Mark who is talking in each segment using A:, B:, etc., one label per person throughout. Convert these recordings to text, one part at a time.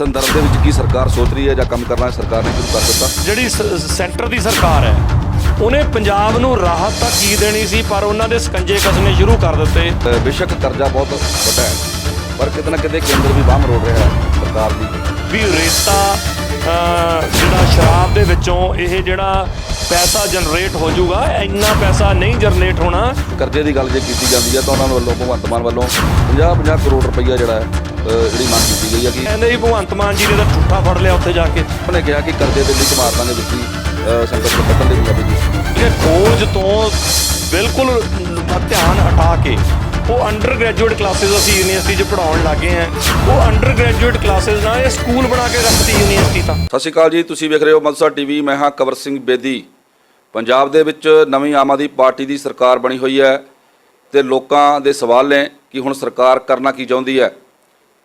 A: संदर्भ ਦੇ ਵਿੱਚ ਕੀ ਸਰਕਾਰ ਸੋਚ ਰਹੀ ਹੈ ਜਾਂ ਕੰਮ ਕਰਨਾ ਸਰਕਾਰ ਨੇ ਸ਼ੁਰੂ ਕਰ ਦਿੱਤਾ।
B: ਜਿਹੜੀ ਸੈਂਟਰ ਦੀ ਸਰਕਾਰ ਹੈ ਉਹਨੇ ਪੰਜਾਬ ਨੂੰ ਰਾਹਤ ਤਾਂ ਕੀ ਦੇਣੀ ਸੀ, ਪਰ ਉਹਨਾਂ ਦੇ ਸਕੰਜੇ ਕੱਸਣੇ ਸ਼ੁਰੂ ਕਰ ਦਿੱਤੇ।
A: ਬੇਸ਼ੱਕ ਕਰਜ਼ਾ ਬਹੁਤ ਵੱਡਾ ਹੈ, ਪਰ ਕਿਤੇ ਨਾ ਕਿਤੇ ਕੇਂਦਰ ਵੀ ਬਾਂਹ ਮਰੋੜ ਰਿਹਾ ਹੈ ਸਰਕਾਰ ਦੀ।
B: ਵੀ ਰੇਤਾ ਜਿਹੜਾ ਸ਼ਰਾਬ ਦੇ ਵਿੱਚੋਂ ਇਹ ਜਿਹੜਾ ਪੈਸਾ ਜਨਰੇਟ ਹੋ ਜਾਊਗਾ, ਇੰਨਾ ਪੈਸਾ ਨਹੀਂ ਜਨਰੇਟ ਹੋਣਾ।
A: ਕਰਜ਼ੇ ਦੀ ਗੱਲ ਜੇ ਕੀਤੀ ਜਾਂਦੀ ਹੈ ਤਾਂ ਉਹਨਾਂ ਵੱਲੋਂ ਭਗਵੰਤ ਮਾਨ ਵੱਲੋਂ 50 ਕਰੋੜ ਰੁਪਈਆ ਜਿਹੜਾ ਹੈ ਜਿਹੜੀ ਮੰਗ ਕੀਤੀ ਗਈ ਹੈ ਕਿ
B: ਕਹਿੰਦੇ ਜੀ ਭਗਵੰਤ ਮਾਨ ਜੀ ਨੇ ਤਾਂ ਝੂਠਾ ਫੜ ਲਿਆ ਉੱਥੇ ਜਾ ਕੇ।
A: ਉਹਨੇ ਕਿਹਾ ਕਿ ਕਰਜ਼ੇ ਦੇ ਲਈ ਮਾਰ ਦਾਂਗੇ ਵਿੱਚ ਹੀ ਸੰਕਟ ਤੋਂ ਕੱਢਣ ਲਈ ਪੰਜਾਬੀ ਜੀ
B: ਇਹ ਖੋਜ ਤੋਂ ਬਿਲਕੁਲ ਧਿਆਨ ਹਟਾ ਕੇ ਉਹ ਅੰਡਰ ਗ੍ਰੈਜੂਏਟ ਕਲਾਸਿਸ ਅਸੀਂ ਯੂਨੀਵਰਸਿਟੀ 'ਚ ਪੜ੍ਹਾਉਣ ਲੱਗੇ ਹਾਂ। ਉਹ ਅੰਡਰ ਗ੍ਰੈਜੂਏਟ ਕਲਾਸਿਸ ਨਾਲ ਇਹ ਸਕੂਲ ਬਣਾ ਕੇ ਰੱਖਤੀ ਯੂਨੀਵਰਸਿਟੀ ਤਾਂ।
A: ਸਤਿ ਸ਼੍ਰੀ ਅਕਾਲ ਜੀ, ਤੁਸੀਂ ਵੇਖ ਰਹੇ ਹੋ ਮਲਸਾ ਟੀਵੀ। ਮੈਂ ਹਾਂ ਕਵਰ ਸਿੰਘ ਬੇਦੀ। ਪੰਜਾਬ ਦੇ ਵਿੱਚ ਨਵੀਂ ਆਮ ਆਦਮੀ ਪਾਰਟੀ ਦੀ ਸਰਕਾਰ ਬਣੀ ਹੋਈ ਹੈ ਤੇ ਲੋਕਾਂ ਦੇ ਸਵਾਲ ਨੇ ਕਿ ਹੁਣ ਸਰਕਾਰ ਕਰਨਾ ਕੀ ਚਾਹੁੰਦੀ ਹੈ।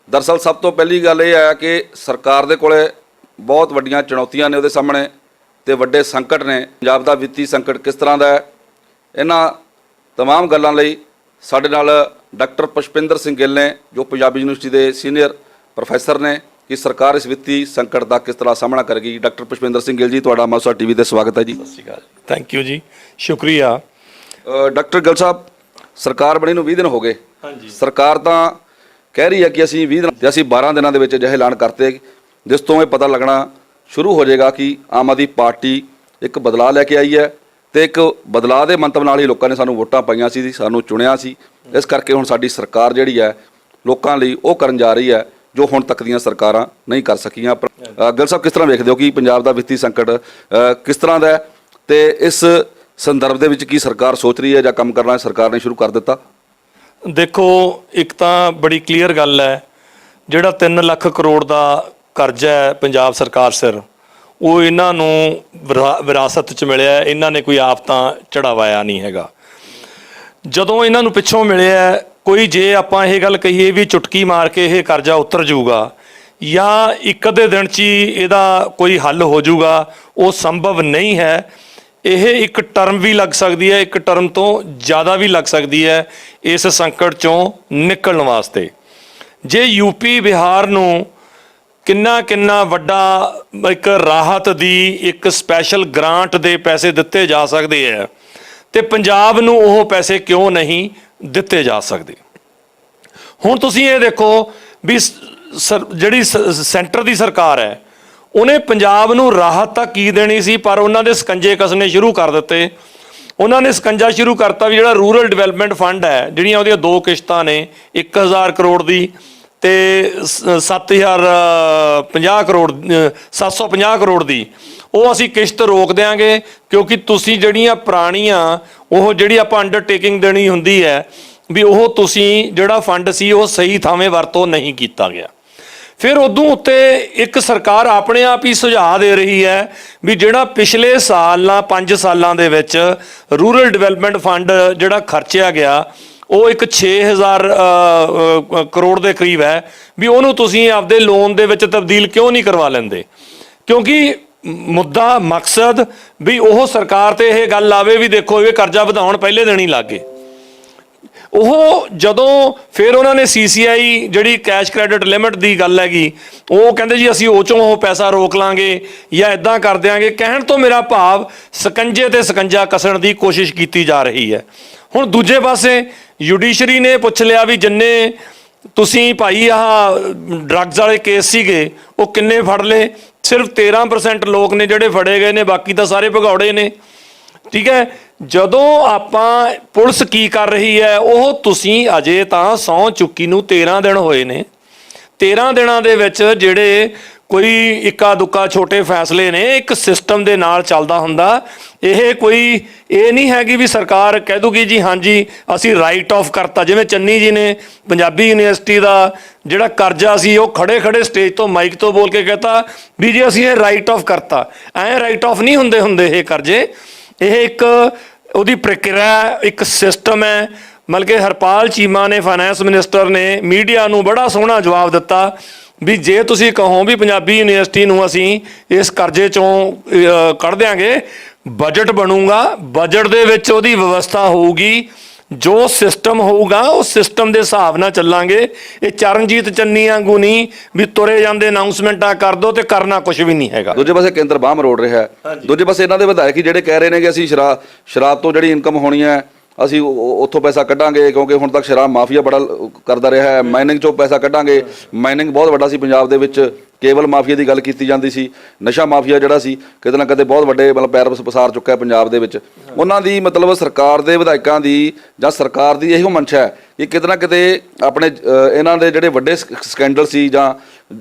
A: ਦਰਅਸਲ ਸਭ ਤੋਂ ਪਹਿਲੀ ਗੱਲ ਇਹ ਹੈ ਕਿ ਸਰਕਾਰ ਦੇ ਕੋਲੇ ਬਹੁਤ ਵੱਡੀਆਂ ਚੁਣੌਤੀਆਂ ਨੇ ਉਹਦੇ ਸਾਹਮਣੇ ਤੇ ਵੱਡੇ ਸੰਕਟ ਨੇ। ਪੰਜਾਬ ਦਾ ਵਿੱਤੀ ਸੰਕਟ ਕਿਸ ਤਰ੍ਹਾਂ ਦਾ ਹੈ, ਇਹਨਾਂ तमाम ਗੱਲਾਂ ਲਈ ਸਾਡੇ ਨਾਲ ਡਾਕਟਰ ਪੁਸ਼ਪਿੰਦਰ ਸਿੰਘ ਗਿੱਲ ਨੇ, ਜੋ ਪੰਜਾਬੀ ਯੂਨੀਵਰਸਿਟੀ ਦੇ ਸੀਨੀਅਰ ਪ੍ਰੋਫੈਸਰ ਨੇ, ਕਿ ਸਰਕਾਰ ਇਸ ਵਿੱਤੀ ਸੰਕਟ ਦਾ ਕਿਸ ਤਰ੍ਹਾਂ ਸਾਹਮਣਾ ਕਰੇਗੀ। ਡਾਕਟਰ ਪੁਸ਼ਪਿੰਦਰ ਸਿੰਘ ਗਿੱਲ ਜੀ, ਤੁਹਾਡਾ ਮਲਸਾ ਟੀਵੀ ਤੇ ਸਵਾਗਤ ਹੈ ਜੀ।
B: ਸਤਿ ਸ਼੍ਰੀ ਅਕਾਲ, ਥੈਂਕ ਯੂ ਜੀ, ਸ਼ੁਕਰੀਆ।
A: ਡਾਕਟਰ ਗਿੱਲ ਸਾਹਿਬ, ਸਰਕਾਰ ਬਣੀ ਨੂੰ 20 ਦਿਨ ਹੋ ਗਏ।
B: ਹਾਂਜੀ,
A: ਸਰਕਾਰ ਤਾਂ ਕਹਿ ਰਹੀ ਹੈ ਕਿ ਅਸੀਂ 20 ਦਿਨ ਤੇ ਅਸੀਂ 12 ਦਿਨਾਂ ਦੇ ਵਿੱਚ ਅਜਿਹੇ ਐਲਾਨ ਕਰਤੇ ਜਿਸ ਤੋਂ ਇਹ ਪਤਾ ਲੱਗਣਾ ਸ਼ੁਰੂ ਹੋ ਜਾਏਗਾ ਕਿ ਆਮ ਆਦਮੀ ਪਾਰਟੀ ਇੱਕ ਬਦਲਾਅ ਲੈ ਕੇ ਆਈ ਹੈ ਤੇ ਇੱਕ ਬਦਲਾਅ ਦੇ ਮੰਤਵ ਨਾਲ ਹੀ ਲੋਕਾਂ ਨੇ ਸਾਨੂੰ ਵੋਟਾਂ ਪਾਈਆਂ ਸੀ, ਸਾਨੂੰ ਚੁਣਿਆ ਸੀ। ਇਸ ਕਰਕੇ ਹੁਣ ਸਾਡੀ ਸਰਕਾਰ ਜਿਹੜੀ ਹੈ ਲੋਕਾਂ ਲਈ ਉਹ ਕਰਨ ਜਾ ਰਹੀ ਹੈ ਜੋ ਹੁਣ ਤੱਕ ਦੀਆਂ ਸਰਕਾਰਾਂ ਨਹੀਂ ਕਰ ਸਕੀਆਂ। ਗਿੱਲ ਸਾਹਿਬ, ਕਿਸ ਤਰ੍ਹਾਂ ਵੇਖਦੇ ਹੋ ਕਿ ਪੰਜਾਬ ਦਾ ਵਿੱਤੀ ਸੰਕਟ ਕਿਸ ਤਰ੍ਹਾਂ ਦਾ ਹੈ ਤੇ ਇਸ ਸੰਦਰਭ ਦੇ ਵਿੱਚ ਕੀ ਸਰਕਾਰ ਸੋਚ ਰਹੀ ਹੈ ਜਾਂ ਕੰਮ ਕਰਨਾ ਸਰਕਾਰ ਨੇ ਸ਼ੁਰੂ ਕਰ ਦਿੱਤਾ?
B: ਦੇਖੋ, ਇੱਕ ਤਾਂ ਬੜੀ ਕਲੀਅਰ ਗੱਲ ਹੈ, ਜਿਹੜਾ 3 ਲੱਖ ਕਰੋੜ ਦਾ ਕਰਜ਼ਾ ਹੈ ਪੰਜਾਬ ਸਰਕਾਰ ਸਿਰ, ਉਹ ਇਹਨਾਂ ਨੂੰ ਵਿਰਾਸਤ 'ਚ ਮਿਲਿਆ। ਇਹਨਾਂ ਨੇ ਕੋਈ ਆਪ ਤਾਂ ਚੜਾਵਾਇਆ ਨਹੀਂ ਹੈਗਾ। ਜਦੋਂ ਇਹਨਾਂ ਨੂੰ ਪਿੱਛੋਂ ਮਿਲਿਆ, ਕੋਈ ਜੇ ਆਪਾਂ ਇਹ ਗੱਲ ਕਹੀਏ ਵੀ ਚੁਟਕੀ ਮਾਰ ਕੇ ਇਹ ਕਰਜ਼ਾ ਉਤਰ ਜਾਊਗਾ ਜਾਂ ਇੱਕ ਅੱਧੇ ਦਿਨ 'ਚ ਹੀ ਇਹਦਾ ਕੋਈ ਹੱਲ ਹੋ ਜਾਊਗਾ, ਉਹ ਸੰਭਵ ਨਹੀਂ ਹੈ। ਇਹ ਇੱਕ ਟਰਮ ਵੀ ਲੱਗ ਸਕਦੀ ਹੈ, ਇੱਕ ਟਰਮ ਤੋਂ ਜ਼ਿਆਦਾ ਵੀ ਲੱਗ ਸਕਦੀ ਹੈ ਇਸ ਸੰਕਟ 'ਚੋਂ ਨਿਕਲਣ ਵਾਸਤੇ। ਜੇ ਯੂਪੀ ਬਿਹਾਰ ਨੂੰ ਕਿੰਨਾ ਵੱਡਾ ਇੱਕ ਰਾਹਤ ਦੀ ਇੱਕ ਸਪੈਸ਼ਲ ਗ੍ਰਾਂਟ ਦੇ ਪੈਸੇ ਦਿੱਤੇ ਜਾ ਸਕਦੇ ਹੈ ਤੇ ਪੰਜਾਬ ਨੂੰ ਉਹ ਪੈਸੇ ਕਿਉਂ ਨਹੀਂ ਦਿੱਤੇ ਜਾ ਸਕਦੇ। ਹੁਣ ਤੁਸੀਂ ਇਹ ਦੇਖੋ ਵੀ ਜਿਹੜੀ ਸੈਂਟਰ ਦੀ ਸਰਕਾਰ ਹੈ ਉਹਨੇ ਪੰਜਾਬ ਨੂੰ ਰਾਹਤ ਤਾਂ ਕੀ ਦੇਣੀ ਸੀ, ਪਰ ਉਹਨਾਂ ਦੇ ਸਕੰਜੇ ਕੱਸਣੇ ਸ਼ੁਰੂ ਕਰ ਦਿੱਤੇ। ਉਹਨਾਂ ਨੇ ਸਕੰਜਾ ਸ਼ੁਰੂ ਕਰਤਾ ਵੀ ਜਿਹੜਾ ਰੂਰਲ ਡਿਵੈਲਪਮੈਂਟ ਫੰਡ ਹੈ, ਜਿਹੜੀਆਂ ਉਹਦੀਆਂ 2 ਕਿਸ਼ਤਾਂ ਨੇ, 1000 ਕਰੋੜ ਦੀ ਤੇ 750 ਕਰੋੜ ਦੀ, ਉਹ ਅਸੀਂ ਕਿਸ਼ਤ ਰੋਕ ਦਿਆਂਗੇ ਕਿਉਂਕਿ ਤੁਸੀਂ ਜਿਹੜੀਆਂ ਪੁਰਾਣੀਆਂ ਉਹ ਜਿਹੜੀ ਆਪਾਂ ਅੰਡਰਟੇਕਿੰਗ ਦੇਣੀ ਹੁੰਦੀ ਹੈ ਵੀ ਉਹ ਤੁਸੀਂ ਜਿਹੜਾ ਫੰਡ ਸੀ ਉਹ ਸਹੀ ਥਾਵੇਂ ਵਰਤੋਂ ਨਹੀਂ ਕੀਤਾ ਗਿਆ। ਫਿਰ ਉਦੋਂ ਉੱਤੇ ਇੱਕ ਸਰਕਾਰ ਆਪਣੇ ਆਪ ਹੀ ਸੁਝਾਅ ਦੇ ਰਹੀ ਹੈ ਵੀ ਜਿਹੜਾ ਪਿਛਲੇ ਸਾਲਾਂ 5 ਸਾਲਾਂ ਦੇ ਵਿੱਚ ਰੂਰਲ ਡਿਵੈਲਪਮੈਂਟ ਫੰਡ ਜਿਹੜਾ ਖਰਚਿਆ ਗਿਆ ਉਹ ਇੱਕ 6000 ਕਰੋੜ ਦੇ ਕਰੀਬ ਹੈ, ਵੀ ਉਹਨੂੰ ਤੁਸੀਂ ਆਪਦੇ ਲੋਨ ਦੇ ਵਿੱਚ ਤਬਦੀਲ ਕਿਉਂ ਨਹੀਂ ਕਰਵਾ ਲੈਂਦੇ। ਕਿਉਂਕਿ ਮੁੱਦਾ ਮਕਸਦ ਵੀ ਉਹ ਸਰਕਾਰ ਤੇ ਇਹ ਗੱਲ ਆਵੇ ਵੀ ਦੇਖੋ ਇਹ ਕਰਜ਼ਾ ਵਧਾਉਣ ਪਹਿਲੇ ਦਿਨ ਹੀ ਲੱਗ ਗਏ। ਉਹ ਜਦੋਂ ਫਿਰ ਉਹਨਾਂ ਨੇ CCI ਜਿਹੜੀ ਕੈਸ਼ ਕ੍ਰੈਡਿਟ ਲਿਮਿਟ ਦੀ ਗੱਲ ਹੈਗੀ, ਉਹ ਕਹਿੰਦੇ ਜੀ ਅਸੀਂ ਉਹ 'ਚੋਂ ਉਹ ਪੈਸਾ ਰੋਕ ਲਾਂਗੇ ਜਾਂ ਇੱਦਾਂ ਕਰ ਦਿਆਂਗੇ। ਕਹਿਣ ਤੋਂ ਮੇਰਾ ਭਾਵ ਸਕੰਜੇ ਤੇ ਸਕੰਜਾ ਕੱਸਣ ਦੀ ਕੋਸ਼ਿਸ਼ ਕੀਤੀ ਜਾ ਰਹੀ ਹੈ। ਹੁਣ ਦੂਜੇ ਪਾਸੇ ਜੁਡੀਸ਼ਰੀ ਨੇ ਪੁੱਛ ਲਿਆ ਵੀ ਜਿੰਨੇ ਤੁਸੀਂ ਭਾਈ ਆਹ ਡਰੱਗਸ ਵਾਲੇ ਕੇਸ ਸੀਗੇ ਉਹ ਕਿੰਨੇ ਫੜ ਲਏ। ਸਿਰਫ 13% ਲੋਕ ਨੇ ਜਿਹੜੇ ਫੜੇ ਗਏ ਨੇ, ਬਾਕੀ ਤਾਂ ਸਾਰੇ ਭਗੌੜੇ ਨੇ। ਠੀਕ ਹੈ, ਜਦੋਂ ਆਪਾਂ ਪੁਲਿਸ ਕੀ ਕਰ ਰਹੀ ਹੈ, ਉਹ ਤੁਸੀਂ ਅਜੇ ਤਾਂ ਸਹੁੰ ਚੁੱਕੀ ਨੂੰ 13 ਦਿਨ ਹੋਏ ਨੇ। 13 ਦਿਨਾਂ ਦੇ ਵਿੱਚ ਜਿਹੜੇ ਕੋਈ ਇੱਕਾ ਦੁੱਕਾ ਛੋਟੇ ਫੈਸਲੇ ਨੇ, ਇੱਕ ਸਿਸਟਮ ਦੇ ਨਾਲ ਚੱਲਦਾ ਹੁੰਦਾ। ਇਹ ਕੋਈ ਇਹ ਨਹੀਂ ਹੈਗੀ ਵੀ ਸਰਕਾਰ ਕਹਿ ਦੂਗੀ ਜੀ ਹਾਂਜੀ ਅਸੀਂ ਰਾਈਟ ਆਫ ਕਰਤਾ। ਜਿਵੇਂ ਚੰਨੀ ਜੀ ਨੇ ਪੰਜਾਬੀ ਯੂਨੀਵਰਸਿਟੀ ਦਾ ਜਿਹੜਾ ਕਰਜ਼ਾ ਸੀ ਉਹ ਖੜੇ ਸਟੇਜ ਤੋਂ ਮਾਈਕ ਤੋਂ ਬੋਲ ਕੇ ਕਹਿਤਾ ਵੀ ਜੀ ਅਸੀਂ ਇਹ ਰਾਈਟ ਆਫ ਕਰਤਾ। ਐਂ ਰਾਈਟ ਆਫ ਨਹੀਂ ਹੁੰਦੇ ਇਹ ਕਰਜ਼ੇ। ਇਹ ਇੱਕ ਉਹਦੀ ਪ੍ਰਕਿਰਿਆ, ਇੱਕ ਸਿਸਟਮ ਹੈ। ਮਤਲਬ ਕਿ ਹਰਪਾਲ ਚੀਮਾ ਨੇ, ਫਾਈਨੈਂਸ ਮਿਨਿਸਟਰ ਨੇ, ਮੀਡੀਆ ਨੂੰ ਬੜਾ ਸੋਹਣਾ ਜਵਾਬ ਦਿੱਤਾ ਵੀ ਜੇ ਤੁਸੀਂ ਕਹੋ ਵੀ ਪੰਜਾਬੀ ਯੂਨੀਵਰਸਿਟੀ ਨੂੰ ਅਸੀਂ ਇਸ ਕਰਜ਼ੇ 'ਚੋਂ ਕੱਢ ਦਿਆਂਗੇ, ਬਜਟ ਬਣੂਗਾ, ਬਜਟ ਦੇ ਵਿੱਚ ਉਹਦੀ ਵਿਵਸਥਾ ਹੋਊਗੀ ਜੋ ਸਿਸਟਮ ਹੋਊਗਾ ਉਸ ਸਿਸਟਮ ਦੇ ਹਿਸਾਬ ਨਾਲ ਚੱਲਾਂਗੇ। ਇਹ ਚਰਨਜੀਤ ਚੰਨੀ ਵਾਂਗੂ ਨਹੀਂ ਵੀ ਤੁਰੇ ਜਾਂਦੇ ਅਨਾਉਂਸਮੈਂਟਾਂ ਕਰ ਦੋ ਤੇ ਕਰਨਾ ਕੁਝ ਵੀ ਨਹੀਂ ਹੈਗਾ।
A: ਦੂਜੇ ਪਾਸੇ ਕੇਂਦਰ ਬਾਂਹ ਮਰੋੜ ਰਿਹਾ ਹੈ, ਦੂਜੇ ਪਾਸੇ ਇਹਨਾਂ ਦੇ ਵਿਧਾਇਕ ਹੀ ਜਿਹੜੇ ਕਹਿ ਰਹੇ ਨੇ ਕਿ ਅਸੀਂ ਸ਼ਰਾਬ ਤੋਂ ਜਿਹੜੀ ਇਨਕਮ ਹੋਣੀ ਹੈ ਅਸੀਂ ਉੱਥੋਂ ਪੈਸਾ ਕੱਢਾਂਗੇ, ਕਿਉਂਕਿ ਹੁਣ ਤੱਕ ਸ਼ਰਾਬ ਮਾਫੀਆ ਬੜਾ ਕਰਦਾ ਰਿਹਾ ਹੈ। ਮਾਈਨਿੰਗ ਚੋਂ ਪੈਸਾ ਕੱਢਾਂਗੇ, ਮਾਈਨਿੰਗ ਬਹੁਤ ਵੱਡਾ ਸੀ ਪੰਜਾਬ ਦੇ ਵਿੱਚ, ਕੇਵਲ ਮਾਫੀਆ ਦੀ ਗੱਲ ਕੀਤੀ ਜਾਂਦੀ ਸੀ, ਨਸ਼ਾ ਮਾਫੀਆ ਜਿਹੜਾ ਸੀ ਕਿਤੇ ਨਾ ਕਿਤੇ ਬਹੁਤ ਵੱਡੇ ਮਤਲਬ ਪੈਰ ਪਸਾਰ ਚੁੱਕਾ ਹੈ ਪੰਜਾਬ ਦੇ ਵਿੱਚ। ਉਹਨਾਂ ਦੀ ਮਤਲਬ ਸਰਕਾਰ ਦੇ ਵਿਧਾਇਕਾਂ ਦੀ ਜਾਂ ਸਰਕਾਰ ਦੀ ਇਹੋ ਮਨਸ਼ਾ ਹੈ ਕਿ ਕਿਤੇ ਨਾ ਕਿਤੇ ਆਪਣੇ ਇਹਨਾਂ ਦੇ ਜਿਹੜੇ ਵੱਡੇ ਸਕੈਂਡਲ ਸੀ ਜਾਂ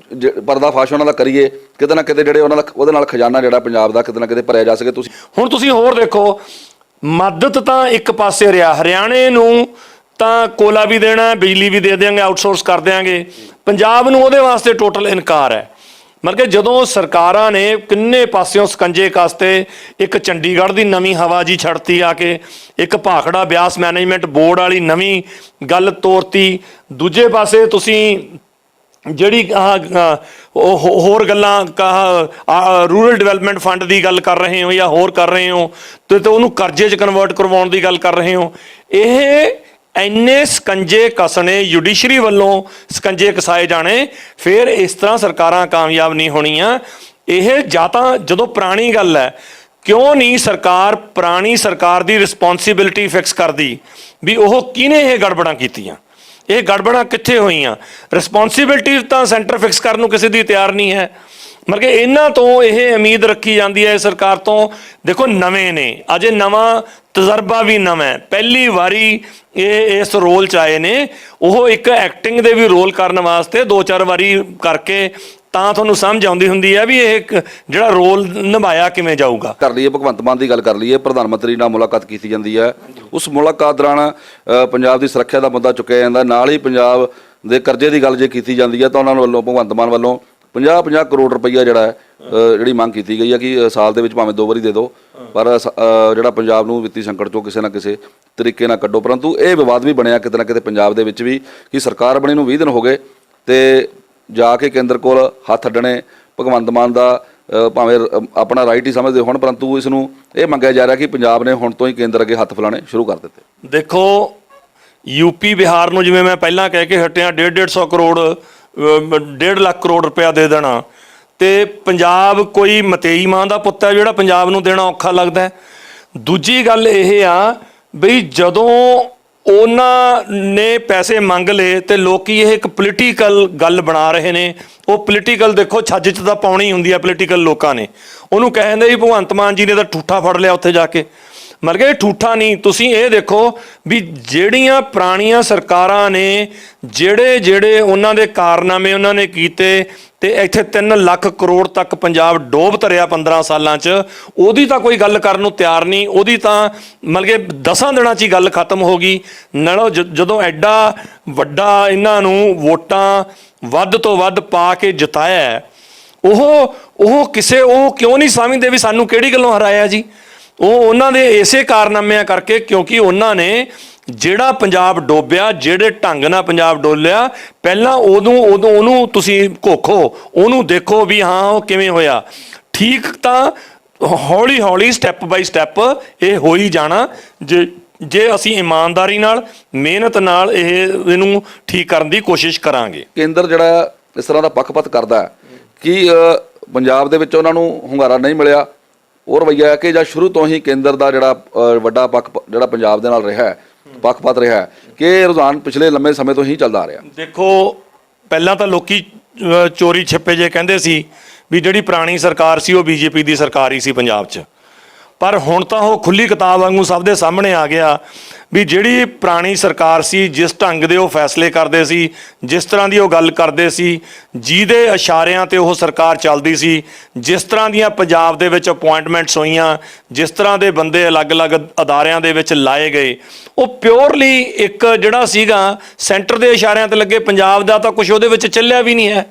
A: ਪਰਦਾਫਾਸ਼ ਉਹਨਾਂ ਦਾ ਕਰੀਏ, ਕਿਤੇ ਨਾ ਕਿਤੇ ਜਿਹੜੇ ਉਹਨਾਂ ਦਾ ਉਹਦੇ ਨਾਲ ਖਜ਼ਾਨਾ ਜਿਹੜਾ ਪੰਜਾਬ ਦਾ ਕਿਤੇ ਨਾ ਕਿਤੇ ਭਰਿਆ ਜਾ ਸਕੇ।
B: ਤੁਸੀਂ ਹੋਰ ਦੇਖੋ, ਮਦਦ ਤਾਂ ਇੱਕ ਪਾਸੇ ਰਿਹਾ, ਹਰਿਆਣੇ ਨੂੰ ਤਾਂ ਕੋਲਾ ਵੀ ਦੇਣਾ, ਬਿਜਲੀ ਵੀ ਦੇ ਦਿਆਂਗੇ, ਆਊਟਸੋਰਸ ਕਰ ਦਿਆਂਗੇ। ਪੰਜਾਬ ਨੂੰ ਉਹਦੇ ਵਾਸਤੇ ਟੋਟਲ ਇਨਕਾਰ ਹੈ। ਮਤਲਬ ਕਿ ਜਦੋਂ ਸਰਕਾਰਾਂ ਨੇ ਕਿੰਨੇ ਪਾਸਿਓਂ ਸਕੰਜੇ ਕਸਤੇ, ਇੱਕ ਚੰਡੀਗੜ੍ਹ ਦੀ ਨਵੀਂ ਹਵਾ ਜੀ ਛੱਡਤੀ ਆ ਕੇ, ਇੱਕ ਭਾਖੜਾ ਬਿਆਸ ਮੈਨੇਜਮੈਂਟ ਬੋਰਡ ਵਾਲੀ ਨਵੀਂ ਗੱਲ ਤੋਰਤੀ, ਦੂਜੇ ਪਾਸੇ ਤੁਸੀਂ ਜਿਹੜੀ ਹੋਰ ਗੱਲਾਂ ਰੂਰਲ ਡਿਵੈਲਪਮੈਂਟ ਫੰਡ ਦੀ ਗੱਲ ਕਰ ਰਹੇ ਹੋ ਜਾਂ ਹੋਰ ਕਰ ਰਹੇ ਹੋ ਤੇ ਉਹਨੂੰ ਕਰਜ਼ੇ 'ਚ ਕਨਵਰਟ ਕਰਵਾਉਣ ਦੀ ਗੱਲ ਕਰ ਰਹੇ ਹੋ। ਇਹ ਇੰਨੇ ਸਕੰਜੇ ਕਸਣੇ, ਜੁਡੀਸ਼ਰੀ ਵੱਲੋਂ ਸਕੰਜੇ ਕਸਾਏ ਜਾਣੇ, ਫਿਰ ਇਸ ਤਰ੍ਹਾਂ ਸਰਕਾਰਾਂ ਕਾਮਯਾਬ ਨਹੀਂ ਹੋਣੀਆਂ। ਇਹ ਜਾਂ ਤਾਂ ਜਦੋਂ ਪੁਰਾਣੀ ਗੱਲ ਹੈ, ਕਿਉਂ ਨਹੀਂ ਸਰਕਾਰ ਪੁਰਾਣੀ ਸਰਕਾਰ ਦੀ ਰਿਸਪੌਂਸਿਬਿਲਿਟੀ ਫਿਕਸ ਕਰਦੀ ਵੀ ਉਹ ਕਿਹਨੇ ਇਹ ਗੜਬੜਾਂ ਕੀਤੀਆਂ, ਇਹ ਗੜਬੜਾਂ ਕਿੱਥੇ ਹੋਈਆਂ। ਰਿਸਪੌਂਸਿਬਿਲਿਟੀ ਤਾਂ ਸੈਂਟਰ ਫਿਕਸ ਕਰਨ ਨੂੰ ਕਿਸੇ ਦੀ ਤਿਆਰ ਨਹੀਂ ਹੈ। ਮਤਲਬ ਕਿ ਇਹਨਾਂ ਤੋਂ ਇਹ ਉਮੀਦ ਰੱਖੀ ਜਾਂਦੀ ਹੈ ਸਰਕਾਰ ਤੋਂ। ਦੇਖੋ ਨਵੇਂ ਨੇ, ਅਜੇ ਨਵਾਂ ਤਜਰਬਾ ਵੀ ਨਵਾਂ ਹੈ, ਪਹਿਲੀ ਵਾਰੀ ਇਹ ਇਸ ਰੋਲ 'ਚ ਆਏ ਨੇ। ਉਹ ਇੱਕ ਐਕਟਿੰਗ ਦੇ ਵੀ ਰੋਲ ਕਰਨ ਵਾਸਤੇ 2-4 ਵਾਰੀ ਕਰਕੇ ਤਾਂ ਤੁਹਾਨੂੰ ਸਮਝ ਆਉਂਦੀ ਹੁੰਦੀ ਹੈ ਵੀ ਇਹ ਜਿਹੜਾ ਰੋਲ ਨਿਭਾਇਆ ਕਿਵੇਂ ਜਾਊਗਾ।
A: ਕਰ ਲਈਏ ਭਗਵੰਤ ਮਾਨ ਦੀ ਗੱਲ ਕਰ ਲਈਏ, ਪ੍ਰਧਾਨ ਮੰਤਰੀ ਨਾਲ ਮੁਲਾਕਾਤ ਕੀਤੀ ਜਾਂਦੀ ਹੈ। ਉਸ ਮੁਲਾਕਾਤ ਦੌਰਾਨ ਪੰਜਾਬ ਦੀ ਸੁਰੱਖਿਆ ਦਾ ਮੁੱਦਾ ਚੁੱਕਿਆ ਜਾਂਦਾ, ਨਾਲ ਹੀ ਪੰਜਾਬ ਦੇ ਕਰਜ਼ੇ ਦੀ ਗੱਲ ਜੇ ਕੀਤੀ ਜਾਂਦੀ ਹੈ ਤਾਂ ਉਹਨਾਂ ਵੱਲੋਂ ਭਗਵੰਤ ਮਾਨ ਵੱਲੋਂ 50-50 ਕਰੋੜ ਰੁਪਈਆ ਜਿਹੜਾ ਜਿਹੜੀ ਮੰਗ ਕੀਤੀ ਗਈ ਹੈ ਕਿ ਸਾਲ ਦੇ ਵਿੱਚ ਭਾਵੇਂ 2 ਵਾਰੀ ਦੇ ਦਿਓ, ਪਰ ਜਿਹੜਾ ਪੰਜਾਬ ਨੂੰ ਵਿੱਤੀ ਸੰਕਟ ਚੋਂ ਕਿਸੇ ਨਾ ਕਿਸੇ ਤਰੀਕੇ ਨਾਲ ਕੱਢੋ। ਪਰੰਤੂ ਇਹ ਵਿਵਾਦ ਵੀ ਬਣਿਆ ਕਿਤੇ ਨਾ ਕਿਤੇ ਪੰਜਾਬ ਦੇ ਵਿੱਚ ਵੀ ਕਿ ਸਰਕਾਰ ਬਣੀ ਨੂੰ 20 ਦਿਨ ਹੋ ਗਏ ਤੇ ਜਾ ਕੇ ਕੇਂਦਰ ਕੋਲ ਹੱਥ ਅੱਡਣੇ ਭਗਵੰਤ ਮਾਨ ਦਾ ਭਾਵੇਂ ਆਪਣਾ ਰਾਈਟ ਹੀ ਸਮਝਦੇ ਹੋਣ, ਪਰੰਤੂ ਇਸ ਨੂੰ ਇਹ ਮੰਗਿਆ ਜਾ ਰਿਹਾ ਕਿ ਪੰਜਾਬ ਨੇ ਹੁਣ ਤੋਂ ਹੀ ਕੇਂਦਰ ਅੱਗੇ ਹੱਥ ਫੈਲਾਉਣੇ ਸ਼ੁਰੂ ਕਰ ਦਿੱਤੇ।
B: ਦੇਖੋ ਯੂਪੀ ਬਿਹਾਰ ਨੂੰ ਜਿਵੇਂ ਮੈਂ ਪਹਿਲਾਂ ਕਹਿ ਕੇ ਹਟਿਆ 150 ਕਰੋੜ 1.5 ਲੱਖ ਕਰੋੜ ਰੁਪਇਆ ਦੇ ਦੇਣਾ, ਤੇ ਪੰਜਾਬ ਕੋਈ ਮਤੇਈ ਮਾਂ ਦਾ ਪੁੱਤ ਹੈ ਜਿਹੜਾ ਪੰਜਾਬ ਨੂੰ ਦੇਣਾ ਔਖਾ ਲੱਗਦਾ। ਦੂਜੀ ਗੱਲ ਇਹ ਆ ਬਈ ਜਦੋਂ ਉਹਨਾਂ ਨੇ ਪੈਸੇ ਮੰਗ ਲਏ ਤੇ ਲੋਕੀ ਇਹ ਇੱਕ ਪੋਲੀਟੀਕਲ ਗੱਲ ਬਣਾ ਰਹੇ ਨੇ। ਉਹ ਪੋਲੀਟੀਕਲ ਦੇਖੋ ਛੱਜ 'ਚ ਤਾਂ ਪਾਉਣੀ ਹੁੰਦੀ ਆ ਪੋਲੀਟੀਕਲ ਲੋਕਾਂ ਨੇ। ਉਹਨੂੰ ਕਹਿੰਦੇ ਵੀ ਭਗਵੰਤ ਮਾਨ ਜੀ ਨੇ ਤਾਂ ਠੂਠਾ ਫੜ ਲਿਆ ਉੱਥੇ ਜਾ ਕੇ। ਮਤਲਬ ਕਿ ਠੂਠਾ ਨਹੀਂ, ਤੁਸੀਂ ਇਹ ਦੇਖੋ ਵੀ ਜਿਹੜੀਆਂ ਪੁਰਾਣੀਆਂ ਸਰਕਾਰਾਂ ਨੇ ਜਿਹੜੇ ਉਹਨਾਂ ਦੇ ਕਾਰਨਾਮੇ ਉਹਨਾਂ ਨੇ ਕੀਤੇ ਤੇ ਇੱਥੇ 3 ਲੱਖ ਕਰੋੜ ਤੱਕ ਪੰਜਾਬ ਡੋਬ ਧਰਿਆ 15 ਸਾਲਾਂ 'ਚ, ਉਹਦੀ ਤਾਂ ਕੋਈ ਗੱਲ ਕਰਨ ਨੂੰ ਤਿਆਰ ਨਹੀਂ। ਉਹਦੀ ਤਾਂ ਮਤਲਬ ਕਿ 10 ਦਿਨਾਂ 'ਚ ਹੀ ਗੱਲ ਖਤਮ ਹੋ ਗਈ। ਨਾਲੋਂ ਜਦੋਂ ਐਡਾ ਵੱਡਾ ਇਹਨਾਂ ਨੂੰ ਵੋਟਾਂ ਵੱਧ ਤੋਂ ਵੱਧ ਪਾ ਕੇ ਜਿਤਾਇਆ, ਉਹ ਕਿਉਂ ਨਹੀਂ ਸਮਝਦੇ ਵੀ ਸਾਨੂੰ ਕਿਹੜੀ ਗੱਲੋਂ ਹਰਾਇਆ ਜੀ। ਉਹਨਾਂ ਦੇ ਇਸੇ ਕਾਰਨਾਮਿਆਂ ਕਰਕੇ, ਕਿਉਂਕਿ ਉਹਨਾਂ ਨੇ ਜਿਹੜਾ ਪੰਜਾਬ ਡੋਬਿਆ, ਜਿਹੜੇ ਢੰਗ ਨਾਲ ਪੰਜਾਬ ਡੋਲਿਆ, ਪਹਿਲਾਂ ਉਦੋਂ ਉਹਨੂੰ ਤੁਸੀਂ ਘੋਖੋ, ਉਹਨੂੰ ਦੇਖੋ ਵੀ ਹਾਂ ਉਹ ਕਿਵੇਂ ਹੋਇਆ। ਠੀਕ ਤਾਂ ਹੌਲੀ ਹੌਲੀ ਸਟੈਪ ਬਾਈ ਸਟੈਪ ਇਹ ਹੋ ਹੀ ਜਾਣਾ ਜੇ ਅਸੀਂ ਇਮਾਨਦਾਰੀ ਨਾਲ ਮਿਹਨਤ ਨਾਲ ਇਹਨੂੰ ਠੀਕ ਕਰਨ ਦੀ ਕੋਸ਼ਿਸ਼ ਕਰਾਂਗੇ।
A: ਕੇਂਦਰ ਜਿਹੜਾ ਇਸ ਤਰ੍ਹਾਂ ਦਾ ਪੱਖਪਾਤ ਕਰਦਾ ਹੈ ਕਿ ਪੰਜਾਬ ਦੇ ਵਿੱਚ ਉਹਨਾਂ ਨੂੰ ਹੁੰਗਾਰਾ ਨਹੀਂ ਮਿਲਿਆ, ਉਹ ਰਵੱਈਆ ਹੈ ਕਿ ਜਾਂ ਸ਼ੁਰੂ ਤੋਂ ਹੀ ਕੇਂਦਰ ਦਾ ਜਿਹੜਾ ਵੱਡਾ ਜਿਹੜਾ ਪੰਜਾਬ ਦੇ ਨਾਲ ਰਿਹਾ ਹੈ, ਪੱਖਪਾਤ ਰਿਹਾ ਹੈ, ਕਿ ਇਹ ਰੁਝਾਨ ਪਿਛਲੇ ਲੰਮੇ ਸਮੇਂ ਤੋਂ ਹੀ ਚੱਲਦਾ ਆ ਰਿਹਾ।
B: ਦੇਖੋ ਪਹਿਲਾਂ ਤਾਂ ਲੋਕੀ ਚੋਰੀ ਛਿੱਪੇ ਜੇ ਕਹਿੰਦੇ ਸੀ ਵੀ ਜਿਹੜੀ ਪੁਰਾਣੀ ਸਰਕਾਰ ਸੀ ਉਹ ਬੀਜੇਪੀ ਦੀ ਸਰਕਾਰ ਹੀ ਸੀ ਪੰਜਾਬ 'ਚ, ਪਰ ਹੁਣ ਤਾਂ ਉਹ ਖੁੱਲੀ ਕਿਤਾਬ ਵਾਂਗੂ ਸਭ ਦੇ ਸਾਹਮਣੇ ਆ ਗਿਆ ਵੀ ਜਿਹੜੀ ਪੁਰਾਣੀ ਸਰਕਾਰ ਸੀ, ਜਿਸ ਢੰਗ ਦੇ ਉਹ ਫੈਸਲੇ ਕਰਦੇ ਸੀ, ਜਿਸ ਤਰ੍ਹਾਂ ਦੀ ਉਹ ਗੱਲ ਕਰਦੇ ਸੀ, ਜਿਹਦੇ ਇਸ਼ਾਰਿਆਂ ਤੇ ਉਹ ਸਰਕਾਰ ਚੱਲਦੀ ਸੀ, ਜਿਸ ਤਰ੍ਹਾਂ ਦੀਆਂ ਪੰਜਾਬ ਦੇ ਵਿੱਚ ਅਪੁਆਇੰਟਮੈਂਟਸ ਹੋਈਆਂ, ਜਿਸ ਤਰ੍ਹਾਂ ਦੇ ਬੰਦੇ ਅਲੱਗ-ਅਲੱਗ ਅਦਾਰਿਆਂ ਦੇ ਵਿੱਚ ਲਾਏ ਗਏ, ਉਹ ਪਿਓਰਲੀ ਇੱਕ ਜਿਹੜਾ ਸੀਗਾ ਸੈਂਟਰ ਦੇ ਇਸ਼ਾਰਿਆਂ ਤੇ ਲੱਗੇ। ਪੰਜਾਬ ਦਾ ਤਾਂ ਕੁਝ ਉਹਦੇ ਵਿੱਚ ਚੱਲਿਆ ਵੀ ਨਹੀਂ ਹੈ।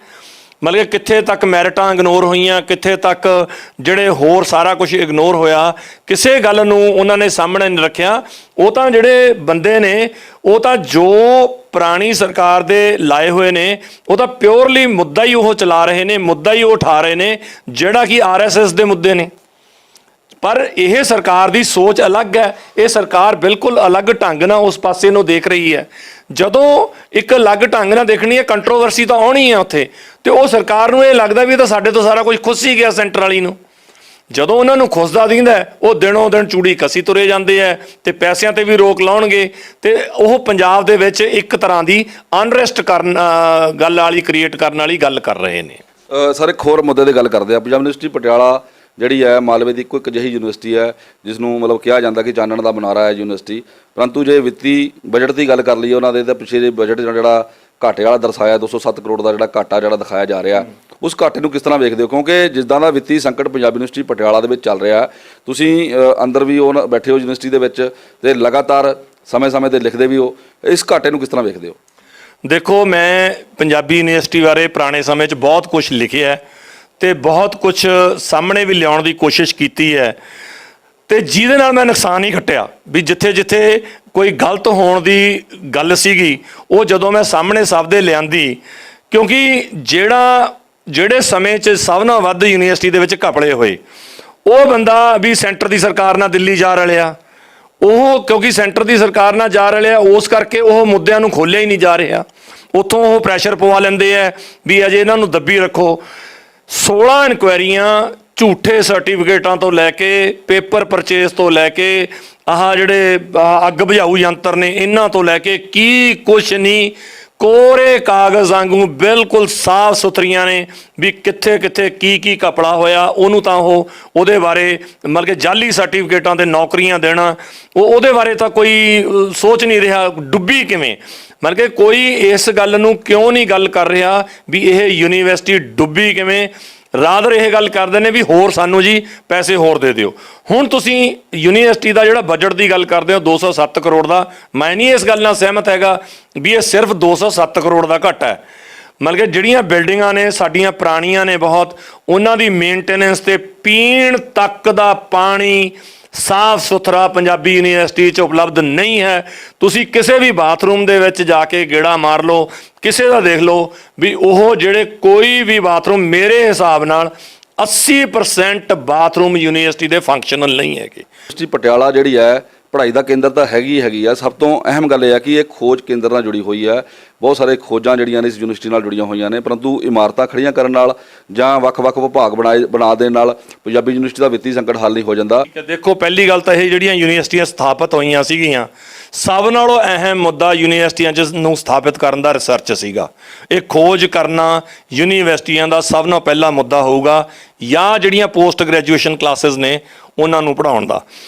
B: ਮਤਲਬ ਕਿ ਕਿੱਥੇ ਤੱਕ ਮੈਰਿਟਾਂ ਇਗਨੋਰ ਹੋਈਆਂ, ਕਿੱਥੇ ਤੱਕ ਜਿਹੜੇ ਹੋਰ ਸਾਰਾ ਕੁਝ ਇਗਨੋਰ ਹੋਇਆ, ਕਿਸੇ ਗੱਲ ਨੂੰ ਉਹਨਾਂ ਨੇ ਸਾਹਮਣੇ ਨਹੀਂ ਰੱਖਿਆ। ਉਹ ਤਾਂ ਜਿਹੜੇ ਬੰਦੇ ਨੇ ਉਹ ਤਾਂ ਜੋ ਪੁਰਾਣੀ ਸਰਕਾਰ ਦੇ ਲਾਏ ਹੋਏ ਨੇ ਉਹ ਤਾਂ ਪਿਓਰਲੀ ਮੁੱਦਾ ਹੀ ਉਹ ਚਲਾ ਰਹੇ ਨੇ, ਮੁੱਦਾ ਹੀ ਉਹ ਉਠਾ ਰਹੇ ਨੇ ਜਿਹੜਾ ਕਿ RSS ਦੇ ਮੁੱਦੇ ਨੇ। ਪਰ ਇਹ ਸਰਕਾਰ ਦੀ ਸੋਚ ਅਲੱਗ ਹੈ। ਇਹ ਸਰਕਾਰ ਬਿਲਕੁਲ ਅਲੱਗ ਢੰਗ ਨਾਲ ਉਸ ਪਾਸੇ ਨੂੰ ਦੇਖ ਰਹੀ ਹੈ। ਜਦੋਂ ਇੱਕ ਅਲੱਗ ਢੰਗ ਨਾਲ ਦੇਖਣੀ ਹੈ, ਕੰਟਰੋਵਰਸੀ ਤਾਂ ਆਉਣੀ ਹੈ ਉੱਥੇ, ਤੇ ਉਹ ਸਰਕਾਰ ਨੂੰ ਇਹ ਲੱਗਦਾ ਵੀ ਇਹ ਤਾਂ ਸਾਡੇ ਤੋਂ ਸਾਰਾ ਕੁਝ ਖੁੱਸ ਹੀ ਗਿਆ ਸੈਂਟਰ ਵਾਲੀ ਨੂੰ। ਜਦੋਂ ਉਹਨਾਂ ਨੂੰ ਖੁੱਸਦਾ ਦਿੰਦਾ ਉਹ ਦਿਨੋਂ ਦਿਨ ਚੂੜੀ ਕੱਸੀ ਤੁਰੇ ਜਾਂਦੇ ਹੈ ਤੇ ਪੈਸਿਆਂ ਤੇ ਵੀ ਰੋਕ ਲਾਉਣਗੇ, ਤੇ ਉਹ ਪੰਜਾਬ ਦੇ ਵਿੱਚ ਇੱਕ ਤਰ੍ਹਾਂ ਦੀ ਅਨਰੈਸਟ ਕਰਨ ਗੱਲ ਵਾਲੀ ਕ੍ਰੀਏਟ ਕਰਨ ਵਾਲੀ ਗੱਲ ਕਰ ਰਹੇ ਨੇ।
A: ਸਰ ਇੱਕ ਹੋਰ ਮੁੱਦੇ ਦੀ ਗੱਲ ਕਰਦੇ ਆ। ਪੰਜਾਬ ਯੂਨੀਵਰਸਿਟੀ ਪਟਿਆਲਾ ਜਿਹੜੀ ਹੈ ਮਾਲਵੇ ਦੀ ਇੱਕੋ ਇੱਕ ਅਜਿਹੀ ਯੂਨੀਵਰਸਿਟੀ ਹੈ ਜਿਸ ਨੂੰ ਮਤਲਬ ਕਿਹਾ ਜਾਂਦਾ ਕਿ ਚਾਨਣ ਦਾ ਮਨਾਰਾ ਹੈ ਯੂਨੀਵਰਸਿਟੀ, ਪਰੰਤੂ ਜੇ ਵਿੱਤੀ ਬਜਟ ਦੀ ਗੱਲ ਕਰ ਲਈਏ ਉਹਨਾਂ ਦੇ ਤਾਂ ਪਿਛੇ ਬਜਟ ਜਿਹੜਾ ਘਾਟੇ ਵਾਲਾ ਦਰਸਾਇਆ 207 ਕਰੋੜ ਦਾ ਜਿਹੜਾ ਘਾਟਾ ਜਿਹੜਾ ਦਿਖਾਇਆ ਜਾ ਰਿਹਾ, ਉਸ ਘਾਟੇ ਨੂੰ ਕਿਸ ਤਰ੍ਹਾਂ ਵੇਖਦੇ ਹੋ? ਕਿਉਂਕਿ ਜਿੱਦਾਂ ਦਾ ਵਿੱਤੀ ਸੰਕਟ ਪੰਜਾਬ ਯੂਨੀਵਰਸਿਟੀ ਪਟਿਆਲਾ ਦੇ ਵਿੱਚ ਚੱਲ ਰਿਹਾ, ਤੁਸੀਂ ਅੰਦਰ ਵੀ ਉਹ ਬੈਠੇ ਹੋ ਯੂਨੀਵਰਸਿਟੀ ਦੇ ਵਿੱਚ ਤੇ ਲਗਾਤਾਰ ਸਮੇਂ-ਸਮੇਂ ਤੇ ਲਿਖਦੇ ਵੀ ਹੋ, ਇਸ ਘਾਟੇ ਨੂੰ ਕਿਸ ਤਰ੍ਹਾਂ ਵੇਖਦੇ ਹੋ?
B: ਦੇਖੋ, ਮੈਂ ਪੰਜਾਬੀ ਯੂਨੀਵਰਸਿਟੀ ਬਾਰੇ ਪੁਰਾਣੇ ਸਮੇਂ 'ਚ ਬਹੁਤ ਕੁਝ ਲਿਖਿਆ ਤੇ ਬਹੁਤ ਕੁਝ ਸਾਹਮਣੇ ਵੀ ਲਿਆਉਣ ਦੀ ਕੋਸ਼ਿਸ਼ ਕੀਤੀ ਹੈ, ਤੇ ਜਿਹਦੇ ਨਾਲ ਮੈਂ ਨੁਕਸਾਨ ਹੀ ਖੱਟਿਆ ਵੀ ਜਿੱਥੇ ਕੋਈ ਗਲਤ ਹੋਣ ਦੀ ਗੱਲ ਸੀਗੀ ਉਹ ਜਦੋਂ ਮੈਂ ਸਾਹਮਣੇ ਸਭ ਦੇ ਲਿਆਂਦੀ, ਕਿਉਂਕਿ ਜਿਹੜੇ ਸਮੇਂ 'ਚ ਸਭ ਨਾਲੋਂ ਵੱਧ ਯੂਨੀਵਰਸਿਟੀ ਦੇ ਵਿੱਚ ਘਪਲੇ ਹੋਏ, ਉਹ ਬੰਦਾ ਵੀ ਸੈਂਟਰ ਦੀ ਸਰਕਾਰ ਨਾਲ ਦਿੱਲੀ ਜਾ ਰਲਿਆ। ਉਹ ਕਿਉਂਕਿ ਸੈਂਟਰ ਦੀ ਸਰਕਾਰ ਨਾਲ ਜਾ ਰਲਿਆ, ਉਸ ਕਰਕੇ ਉਹ ਮੁੱਦਿਆਂ ਨੂੰ ਖੋਲ੍ਹਿਆ ਹੀ ਨਹੀਂ ਜਾ ਰਿਹਾ। ਉੱਥੋਂ ਉਹ ਪ੍ਰੈਸ਼ਰ ਪਵਾ ਲੈਂਦੇ ਆ ਵੀ ਅਜੇ ਇਹਨਾਂ ਨੂੰ ਦੱਬੀ ਰੱਖੋ। 16 ਇਨਕੁਆਇਰੀਆਂ ਝੂਠੇ ਸਰਟੀਫਿਕੇਟਾਂ ਤੋਂ ਲੈ ਕੇ ਪੇਪਰ ਪਰਚੇਸ ਤੋਂ ਲੈ ਕੇ ਜਿਹੜੇ ਅੱਗ ਬੁਝਾਊ ਯੰਤਰ ਨੇ ਇਹਨਾਂ ਤੋਂ ਲੈ ਕੇ ਕੀ ਕੁਛ ਨਹੀਂ, ਕੋਰੇ ਕਾਗਜ਼ ਵਾਂਗੂ ਬਿਲਕੁਲ ਸਾਫ਼ ਸੁਥਰੀਆਂ ਨੇ ਵੀ ਕਿੱਥੇ ਕੀ ਕਪੜਾ ਹੋਇਆ। ਉਹਨੂੰ ਤਾਂ ਉਹਦੇ ਬਾਰੇ ਮਤਲਬ ਕਿ ਜਾਲੀ ਸਰਟੀਫਿਕੇਟਾਂ ਤੇ ਨੌਕਰੀਆਂ ਦੇਣਾ, ਉਹਦੇ ਬਾਰੇ ਤਾਂ ਕੋਈ ਸੋਚ ਨਹੀਂ ਰਿਹਾ। ਡੁੱਬੀ ਕਿਵੇਂ, ਮਤਲਬ ਕਿ ਕੋਈ ਇਸ ਗੱਲ ਨੂੰ ਕਿਉਂ ਨਹੀਂ ਗੱਲ ਕਰ ਰਿਹਾ ਵੀ ਇਹ ਯੂਨੀਵਰਸਿਟੀ ਡੁੱਬੀ ਕਿਵੇਂ। ਰਾਦਰ ਇਹ ਗੱਲ ਕਰਦੇ ਨੇ ਵੀ ਹੋਰ ਸਾਨੂੰ ਜੀ ਪੈਸੇ ਹੋਰ ਦੇ ਦਿਓ। ਹੁਣ ਤੁਸੀਂ ਯੂਨੀਵਰਸਿਟੀ ਦਾ ਜਿਹੜਾ ਬਜਟ ਦੀ ਗੱਲ ਕਰਦੇ ਹੋ 207 ਕਰੋੜ ਦਾ, ਮੈਂ ਨਹੀਂ ਇਸ ਗੱਲ ਨਾਲ ਸਹਿਮਤ ਹੈਗਾ ਵੀ ਇਹ ਸਿਰਫ 207 ਕਰੋੜ ਦਾ ਘੱਟ ਹੈ। ਮਤਲਬ ਕਿ ਜਿਹੜੀਆਂ ਬਿਲਡਿੰਗਾਂ ਨੇ ਸਾਡੀਆਂ ਪੁਰਾਣੀਆਂ ਨੇ ਬਹੁਤ, ਉਹਨਾਂ ਦੀ ਮੇਨਟੇਨੈਂਸ ਤੇ ਪੀਣ ਤੱਕ ਦਾ ਪਾਣੀ ਸਾਫ਼ ਸੁਥਰਾ ਪੰਜਾਬੀ ਯੂਨੀਵਰਸਿਟੀ 'ਚ ਉਪਲਬਧ ਨਹੀਂ ਹੈ। ਤੁਸੀਂ ਕਿਸੇ ਵੀ ਬਾਥਰੂਮ ਦੇ ਵਿੱਚ ਜਾ ਕੇ ਗੇੜਾ ਮਾਰ ਲਓ, ਕਿਸੇ ਦਾ ਦੇਖ ਲਓ ਵੀ ਉਹ ਜਿਹੜੇ ਕੋਈ ਵੀ ਬਾਥਰੂਮ, ਮੇਰੇ ਹਿਸਾਬ ਨਾਲ 80% ਬਾਥਰੂਮ ਯੂਨੀਵਰਸਿਟੀ ਦੇ ਫੰਕਸ਼ਨਲ ਨਹੀਂ ਹੈਗੇ।
A: ਯੂਨੀਵਰਸਿਟੀ ਪਟਿਆਲਾ ਜਿਹੜੀ ਹੈ ਪੜ੍ਹਾਈ ਦਾ ਕੇਂਦਰ ਤਾਂ ਹੈਗੀ ਆ। ਸਭ ਤੋਂ ਅਹਿਮ ਗੱਲ ਇਹ ਹੈ ਕਿ ਇਹ ਖੋਜ ਕੇਂਦਰ ਨਾਲ ਜੁੜੀ ਹੋਈ ਹੈ। ਬਹੁਤ ਸਾਰੇ ਖੋਜਾਂ ਜਿਹੜੀਆਂ ਨੇ ਇਸ ਯੂਨੀਵਰਸਿਟੀ ਨਾਲ ਜੁੜੀਆਂ ਹੋਈਆਂ ਨੇ, ਪਰੰਤੂ ਇਮਾਰਤਾਂ ਖੜੀਆਂ ਕਰਨ ਨਾਲ ਜਾਂ ਵੱਖ-ਵੱਖ ਵਿਭਾਗ ਬਣਾ ਦੇਣ ਨਾਲ ਪੰਜਾਬੀ ਯੂਨੀਵਰਸਿਟੀ ਦਾ ਵਿੱਤੀ ਸੰਕਟ ਹੱਲ ਨਹੀਂ ਹੋ ਜਾਂਦਾ।
B: ਦੇਖੋ, ਪਹਿਲੀ ਗੱਲ ਤਾਂ ਇਹ ਜਿਹੜੀਆਂ ਯੂਨੀਵਰਸਿਟੀਆਂ ਸਥਾਪਿਤ ਹੋਈਆਂ ਸੀਗੀਆਂ, ਸਭ ਨਾਲੋਂ ਅਹਿਮ ਮੁੱਦਾ ਯੂਨੀਵਰਸਿਟੀਆਂ ਨੂੰ ਸਥਾਪਿਤ ਕਰਨ ਦਾ ਰਿਸਰਚ ਸੀਗਾ। ਇਹ ਖੋਜ ਕਰਨਾ ਯੂਨੀਵਰਸਿਟੀਆਂ ਦਾ ਸਭ ਨਾਲੋਂ ਪਹਿਲਾ ਮੁੱਦਾ ਹੋਊਗਾ, ਜਾਂ ਜਿਹੜੀਆਂ ਪੋਸਟ ਗ੍ਰੈਜੂਏਸ਼ਨ ਕਲਾਸਿਸ ਨੇ ਉਹਨਾਂ ਨੂੰ ਪੜ੍ਹਾਉਣ ਦਾ।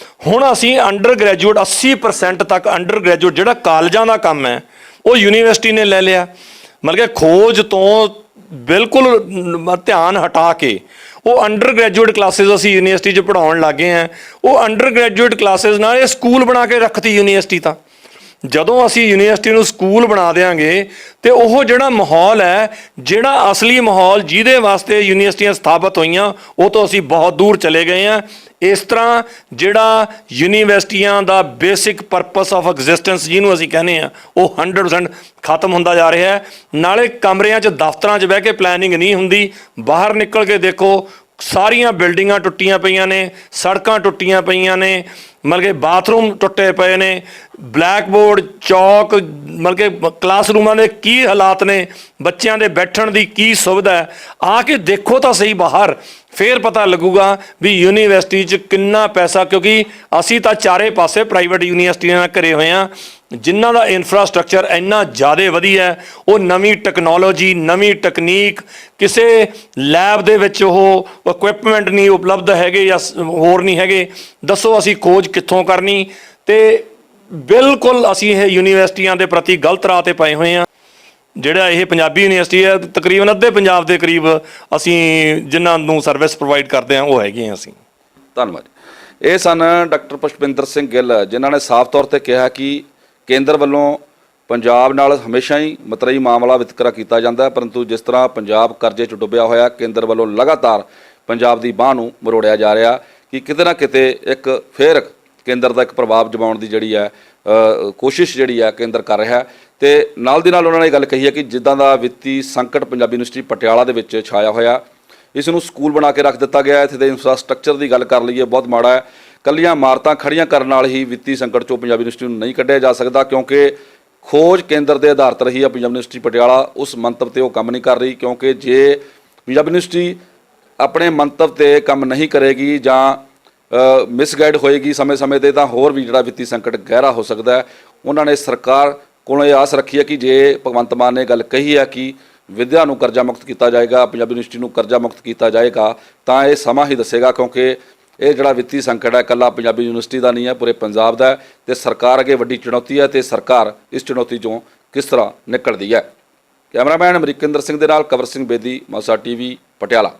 B: ਹੁਣ ਅਸੀਂ ਅੰਡਰ ਗ੍ਰੈਜੂਏਟ 80% ਤੱਕ ਅੰਡਰ ਗ੍ਰੈਜੂਏਟ ਜਿਹੜਾ ਕਾਲਜਾਂ ਦਾ ਕੰਮ ਹੈ ਉਹ ਯੂਨੀਵਰਸਿਟੀ ਨੇ ਲੈ ਲਿਆ। ਮਤਲਬ ਕਿ ਖੋਜ ਤੋਂ ਬਿਲਕੁਲ ਧਿਆਨ ਹਟਾ ਕੇ ਉਹ ਅੰਡਰ ਗ੍ਰੈਜੂਏਟ ਕਲਾਸਿਸ ਅਸੀਂ ਯੂਨੀਵਰਸਿਟੀ 'ਚ ਪੜ੍ਹਾਉਣ ਲੱਗੇ ਹਾਂ। ਉਹ ਅੰਡਰ ਗ੍ਰੈਜੂਏਟ ਕਲਾਸਿਸ ਨਾਲ ਇਹ ਸਕੂਲ ਬਣਾ ਕੇ ਰੱਖਤੀ ਯੂਨੀਵਰਸਿਟੀ। ਤਾਂ ਜਦੋਂ ਅਸੀਂ ਯੂਨੀਵਰਸਿਟੀ ਨੂੰ ਸਕੂਲ ਬਣਾ ਦਿਆਂਗੇ ਤੇ ਉਹ ਜਿਹੜਾ ਮਾਹੌਲ ਹੈ, ਜਿਹੜਾ ਅਸਲੀ ਮਾਹੌਲ ਜਿਹਦੇ ਵਾਸਤੇ ਯੂਨੀਵਰਸਿਟੀਆਂ ਸਥਾਪਿਤ ਹੋਈਆਂ, ਉਹ ਤੋਂ ਅਸੀਂ ਬਹੁਤ ਦੂਰ ਚਲੇ ਗਏ ਹਾਂ। ਇਸ ਤਰ੍ਹਾਂ ਜਿਹੜਾ ਯੂਨੀਵਰਸਿਟੀਆਂ ਦਾ ਬੇਸਿਕ ਪਰਪਸ ਆਫ ਐਗਜ਼ਿਸਟੈਂਸ ਜਿਹਨੂੰ ਅਸੀਂ ਕਹਿੰਦੇ ਹਾਂ, ਉਹ 100% ਖਤਮ ਹੁੰਦਾ ਜਾ ਰਿਹਾ ਹੈ। ਨਾਲੇ ਕਮਰਿਆਂ 'ਚ ਦਫ਼ਤਰਾਂ 'ਚ ਬਹਿ ਕੇ ਪਲੈਨਿੰਗ ਨਹੀਂ ਹੁੰਦੀ। ਬਾਹਰ ਨਿਕਲ ਕੇ ਦੇਖੋ, ਸਾਰੀਆਂ ਬਿਲਡਿੰਗਾਂ ਟੁੱਟੀਆਂ ਪਈਆਂ ਨੇ, ਸੜਕਾਂ ਟੁੱਟੀਆਂ ਪਈਆਂ ਨੇ, ਮਤਲਬ ਕਿ ਬਾਥਰੂਮ ਟੁੱਟੇ ਪਏ ਨੇ, ਬਲੈਕ ਬੋਰਡ ਚੌਕ, ਮਤਲਬ ਕਿ ਕਲਾਸਰੂਮਾਂ ਦੇ ਕੀ ਹਾਲਾਤ ਨੇ, ਬੱਚਿਆਂ ਦੇ ਬੈਠਣ ਦੀ ਕੀ ਸੁਵਿਧਾ ਹੈ। ਆ ਕੇ ਦੇਖੋ ਤਾਂ ਸਹੀ ਬਾਹਰ, ਫਿਰ ਪਤਾ ਲੱਗੂਗਾ ਵੀ ਯੂਨੀਵਰਸਿਟੀ 'ਚ ਕਿੰਨਾ ਪੈਸਾ, ਕਿਉਂਕਿ ਅਸੀਂ ਤਾਂ ਚਾਰੇ ਪਾਸੇ ਪ੍ਰਾਈਵੇਟ ਯੂਨੀਵਰਸਿਟੀਆਂ ਨਾਲ ਘਿਰੇ ਹੋਏ ਹਾਂ ਜਿਨ੍ਹਾਂ ਦਾ ਇਨਫਰਾਸਟ੍ਰਕਚਰ ਇੰਨਾ ਜ਼ਿਆਦਾ ਵਧੀਆ, ਉਹ ਨਵੀਂ ਟੈਕਨੋਲੋਜੀ, ਨਵੀਂ ਟੈਕਨੀਕ, ਕਿਸੇ ਲੈਬ ਦੇ ਵਿੱਚ ਉਹ ਇਕੁਇਪਮੈਂਟ ਨਹੀਂ ਉਪਲਬਧ ਹੈਗੇ ਜਾਂ ਹੋਰ ਨਹੀਂ ਹੈਗੇ। ਦੱਸੋ ਅਸੀਂ ਖੋਜ ਕਿੱਥੋਂ ਕਰਨੀ? ਤੇ ਬਿਲਕੁਲ ਅਸੀਂ ਇਹ ਯੂਨੀਵਰਸਿਟੀਆਂ ਦੇ ਪ੍ਰਤੀ ਗਲਤ ਰਾਹ 'ਤੇ ਪਏ ਹੋਏ ਹਾਂ। ਜਿਹੜਾ ਇਹ ਪੰਜਾਬੀ ਯੂਨੀਵਰਸਿਟੀ ਹੈ, ਤਕਰੀਬਨ ਅੱਧੇ ਪੰਜਾਬ ਦੇ ਕਰੀਬ ਅਸੀਂ ਜਿਨ੍ਹਾਂ ਨੂੰ ਸਰਵਿਸ ਪ੍ਰੋਵਾਈਡ ਕਰਦੇ ਹਾਂ ਉਹ ਹੈਗੇ ਹਾਂ ਅਸੀਂ।
A: ਧੰਨਵਾਦ। ਇਹ ਸਨ ਡਾਕਟਰ ਪੁਸ਼ਪਿੰਦਰ ਸਿੰਘ ਗਿੱਲ, ਜਿਨ੍ਹਾਂ ਨੇ ਸਾਫ਼ ਤੌਰ 'ਤੇ ਕਿਹਾ ਕਿ ਕੇਂਦਰ ਵੱਲੋਂ ਪੰਜਾਬ ਨਾਲ ਹਮੇਸ਼ਾ ਹੀ ਮਤਰਈ ਮਾਮਲਾ ਵਿਤਕਰਾ ਕੀਤਾ ਜਾਂਦਾ, ਪਰੰਤੂ ਜਿਸ ਤਰ੍ਹਾਂ ਪੰਜਾਬ ਕਰਜ਼ੇ 'ਚ ਡੁੱਬਿਆ ਹੋਇਆ, ਕੇਂਦਰ ਵੱਲੋਂ ਲਗਾਤਾਰ ਪੰਜਾਬ ਦੀ ਬਾਂਹ ਨੂੰ ਮਰੋੜਿਆ ਜਾ ਰਿਹਾ ਕਿ ਕਿਤੇ ਨਾ ਕਿਤੇ ਇੱਕ ਫੇਰ ਕੇਂਦਰ ਦਾ ਇੱਕ ਪ੍ਰਭਾਵ ਜਮਾਉਣ ਦੀ ਜਿਹੜੀ ਹੈ ਕੋਸ਼ਿਸ਼ ਜਿਹੜੀ ਹੈ ਕੇਂਦਰ ਕਰ ਰਿਹਾ। ਤੇ ਨਾਲ ਦੀ ਨਾਲ ਉਹਨਾਂ ਨੇ ਗੱਲ ਕਹੀ ਹੈ ਕਿ ਜਿੱਦਾਂ ਦਾ ਵਿੱਤੀ ਸੰਕਟ ਪੰਜਾਬੀ ਯੂਨੀਵਰਸਿਟੀ ਪਟਿਆਲਾ ਦੇ ਵਿੱਚ ਛਾਇਆ ਹੋਇਆ, ਇਸ ਨੂੰ ਸਕੂਲ ਬਣਾ ਕੇ ਰੱਖ ਦਿੱਤਾ ਗਿਆ ਹੈ। ਇੱਥੇ ਦੇ ਇਨਫਰਾਸਟ੍ਰਕਚਰ ਦੀ ਗੱਲ ਕਰ ਲਈਏ ਬਹੁਤ ਮਾੜਾ ਹੈ। ਕੱਲੀਆਂ ਇਮਾਰਤਾਂ ਖੜੀਆਂ ਕਰਨ ਨਾਲ ਹੀ ਵਿੱਤੀ ਸੰਕਟ ਚੋਂ ਪੰਜਾਬੀ ਯੂਨੀਵਰਸਿਟੀ ਨੂੰ ਨਹੀਂ ਕੱਢਿਆ ਜਾ ਸਕਦਾ, ਕਿਉਂਕਿ ਖੋਜ ਕੇਂਦਰ ਦੇ ਆਧਾਰ 'ਤੇ ਰਹੀ ਹੈ ਪੰਜਾਬੀ ਯੂਨੀਵਰਸਿਟੀ ਪਟਿਆਲਾ, ਉਸ ਮੰਤਵ ਤੇ ਉਹ ਕੰਮ ਨਹੀਂ ਕਰ ਰਹੀ। ਕਿਉਂਕਿ ਜੇ ਪੰਜਾਬੀ ਯੂਨੀਵਰਸਿਟੀ ਆਪਣੇ ਮੰਤਵ ਤੇ ਕੰਮ ਨਹੀਂ ਕਰੇਗੀ ਜਾਂ ਮਿਸਗਾਈਡ ਹੋਏਗੀ ਸਮੇਂ-ਸਮੇਂ ਤੇ, ਤਾਂ ਹੋਰ ਵੀ ਜਿਹੜਾ ਵਿੱਤੀ ਸੰਕਟ ਗਹਿਰਾ ਹੋ ਸਕਦਾ ਹੈ। ਉਹਨਾਂ ਨੇ ਸਰਕਾਰ ਕੋਲੋਂ ਇਹ ਆਸ ਰੱਖੀ ਹੈ ਕਿ ਜੇ ਭਗਵੰਤ ਮਾਨ ਨੇ ਗੱਲ ਕਹੀ ਹੈ ਕਿ ਵਿੱਦਿਆ ਨੂੰ ਕਰਜ਼ਾ ਮੁਕਤ ਕੀਤਾ ਜਾਏਗਾ, ਪੰਜਾਬੀ ਯੂਨੀਵਰਸਿਟੀ ਨੂੰ ਕਰਜ਼ਾ ਮੁਕਤ ਕੀਤਾ ਜਾਏਗਾ, ਤਾਂ ਇਹ ਸਮਾਂ ਹੀ ਦੱਸੇਗਾ। ਕਿਉਂਕਿ ਇਹ ਜਿਹੜਾ ਵਿੱਤੀ ਸੰਕਟ ਹੈ ਇਕੱਲਾ ਪੰਜਾਬੀ ਯੂਨੀਵਰਸਿਟੀ ਦਾ ਨਹੀਂ ਹੈ, ਪੂਰੇ ਪੰਜਾਬ ਦਾ ਹੈ ਤੇ ਸਰਕਾਰ ਅੱਗੇ ਵੱਡੀ ਚੁਣੌਤੀ ਹੈ ਤੇ ਸਰਕਾਰ ਇਸ ਚੁਣੌਤੀ 'ਚੋਂ ਕਿਸ ਤਰ੍ਹਾਂ ਨਿਕਲਦੀ ਹੈ। ਕੈਮਰਾਮੈਨ ਅਮਰੀਕਿੰਦਰ ਸਿੰਘ ਦੇ ਨਾਲ ਕਵਰ ਸਿੰਘ ਬੇਦੀ, ਮਾਸਾ ਟੀਵੀ, ਪਟਿਆਲਾ।